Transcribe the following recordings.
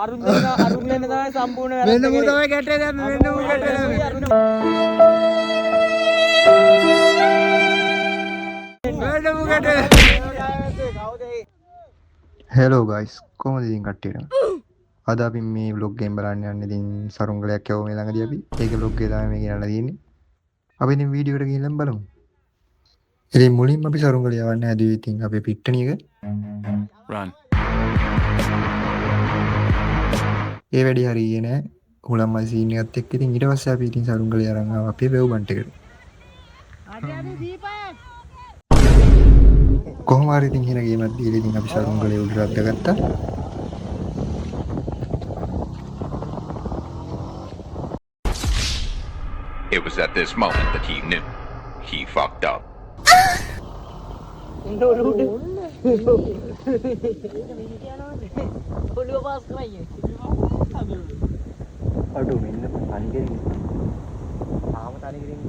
අරුන් දෙන්න තමයි සම්පූර්ණ වැරද්ද. මෙන්න මූ තමයි ගැටේ දැම්මේ. මෙන්න මූ ගැටේ දැම්මේ. මෙන්න මූ ගැටේ දැම්මේ. හෙලෝ ගයිස් කොහොමද ඉතින් කට්ටියට? අද අපි මේ vlog එකෙන් බලන්න යන්නේ ඉතින් සරුංගලයක් යවුව මේ ළඟදී අපි. ඒකේ vlog එක තමයි මේ ගෙනල්ලා තියෙන්නේ. අපි ඉතින් වීඩියෝ එකට ගිහින් බලමු. ඉතින් මුලින්ම අපි සරුංගල යවන්න හැදුවේ ඉතින් අපේ පිට්ටනියක. run ඒ වැඩි හරියේ නෑ. හුලම්මයි සීන් එකත් එක්ක ඉතින් ඊට පස්සේ අපි ඉතින් සරුංගලේ අරන් ආවා අපේ වෙව් බන්ට් එකට. කොහොම හරි ඉතින් හින ගේමක් දීලා ඉතින් අපි සරුංගලේ උඩ රැද්දගත්තා. It was at this moment that he knew he fucked up. අඩු මෙන්න තනිකරින්. තාම තනිකරින්.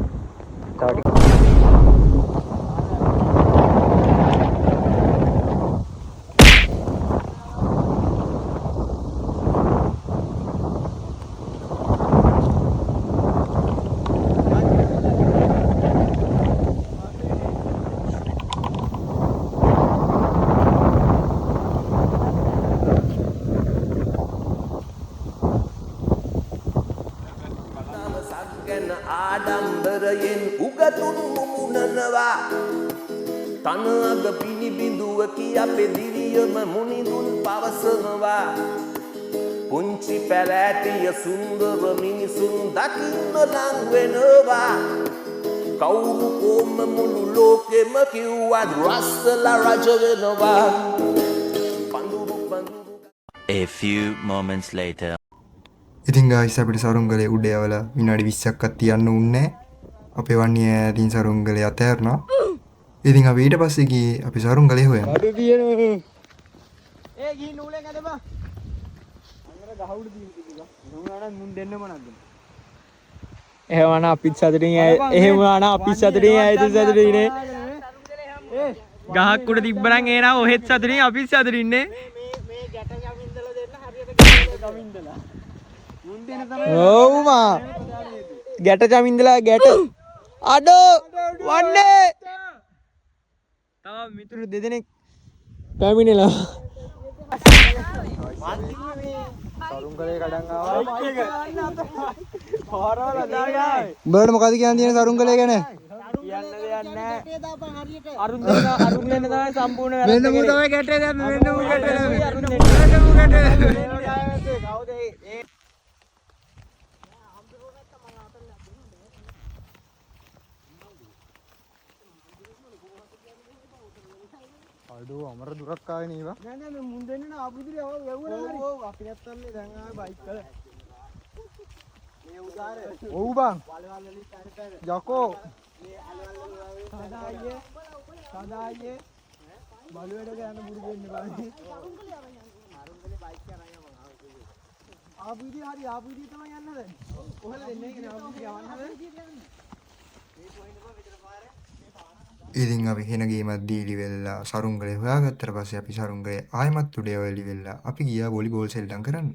ආඩම්බරයෙන් උගතුන් මුමුණනවා තන අග පිළිබිඳුව කී අපේ දිවියම මුනිඳුන් පවසනවා පුංචි පැලෑටිය සුන්දර මිනිසුන් දකින්න ලං වෙනවා කවුරු කොම මුළු ලෝකෙම කිව්වත් රස්සලා රජ වෙනවා පඳුරු a few moments later ඉතින් ගායිස් අපිට සරුංගලේ උඩ යවලා විනාඩි 20ක්වත් තියන්න උන්නේ අපේ වන්නේ ඉතින් සරුංගලේ අතහැරනවා. ඉතින් අපි ඊට පස්සේ ගියේ අපි සරුංගලේ හොයන්න. අඩු තියෙනවා. ඒ ගිහින් නූලෙන් අදපන්. අංගර ගහවුඩ තියෙනවා. නූලන මුන් දෙන්න මොනක්ද? එහෙමනම් අපිත් සතුටින් එහෙමනම් අපිත් සතුටින් ආයෙත් සතුටින්නේ. ගහක් උඩ තිබ්බනම් ඒ නම් ඔහෙත් සතුටින් අපිත් සතුටින්නේ. මේ ගැට ගමින්දලා දෙන්න හරියට ගමින්දලා. ඔව්මා ගැට චමින්දලා ගැට අඩෝ වන්නේ තව මිතුරු දෙදෙනෙක් පැමිණිලා සරුංගලේ කඩන් ආවා පාරවල් අදාගායි උඹට මොකද කියන්න තියෙන සරුංගලේ ගැන කියන්න දෙයක් නැහැ අරුන් දෙන්න තමයි සම්පූර්ණ වැරද්ද. මෙන්න මූ තමයි ගැටේ දැම්මේ. මෙන්න මූ ගැටේ දැම්මේ. මෙන්න මූ ගැටේ දැම්මේ. කවුද ඒ අඩෝ අමර දුරක් ආවේ නේවා. නෑ නෑ මේ මුන් දෙන්න ආපු ඉදිරිය ආව වැව්වනේ. ඔව් අපි නැත්තම් මේ දැන් ආවේ බයික් වල. මේ උදාර. ඔව් බං. වලවල් වලින් පෑර. යකෝ. මේ අලවල් වල සදායියේ. සදායියේ. බලුවේට ගන්න බුරු දෙන්න බෑ. අරුන්ගලේ බයික් කරා යනවා. ආපු ඉදිරිය හරි ආපු ඉදිරිය තමයි යන්න දැන්. කොහෙද දෙන්නේ කියන්නේ ආපු ඉදිරිය යවන්නද? මේ පොයින්ට් එක විතර පාරේ. ඉතින් අපි හෙන ගේමක් දීලි වෙලා සරුංගලේ හොයාගත්තට පස්සේ අපි සරුංගලේ ආයමත් උඩ යවලි වෙලා අපි ගියා වොලිබෝල් සෙල්ලම් කරන්න.